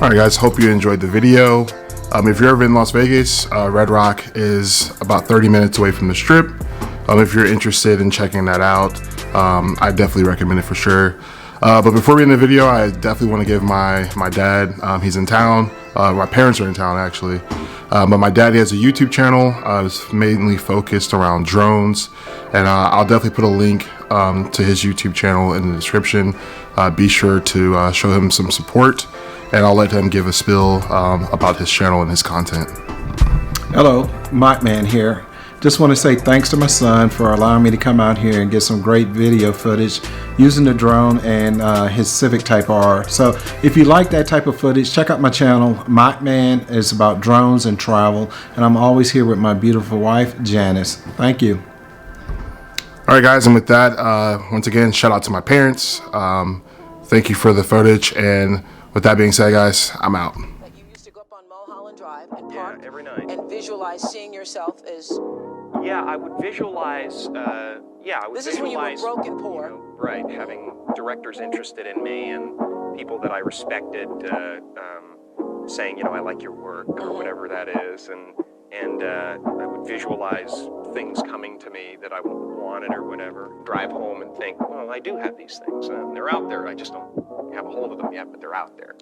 Alright guys, hope you enjoyed the video. If you're ever in Las Vegas, Red Rock is about 30 minutes away from the Strip. If you're interested in checking that out, I definitely recommend it for sure. But before we end the video, I definitely want to give my dad, he's in town, my parents are in town actually, but my dad, he has a YouTube channel. It's mainly focused around drones, and I'll definitely put a link to his YouTube channel in the description. Be sure to show him some support, and I'll let him give a spill about his channel and his content. Hello, Mike Man here. Just want to say thanks to my son for allowing me to come out here and get some great video footage using the drone and his Civic Type R. So if you like that type of footage, check out my channel. Mike Man is about drones and travel, and I'm always here with my beautiful wife, Janice. Thank you. All right, guys, and with that, once again, shout out to my parents. Thank you for the footage, and with that being said, guys, I'm out. You used to go up on Mulholland Drive and park every night and visualize seeing yourself as... Yeah, I would visualize, This is when you were broke and poor. You know, right, having directors interested in me and people that I respected saying, you know, I like your work or whatever that is, and I would visualize things coming to me that I wanted or whatever. Drive home and think, well, I do have these things. They're out there. I just don't have a hold of them yet, but they're out there.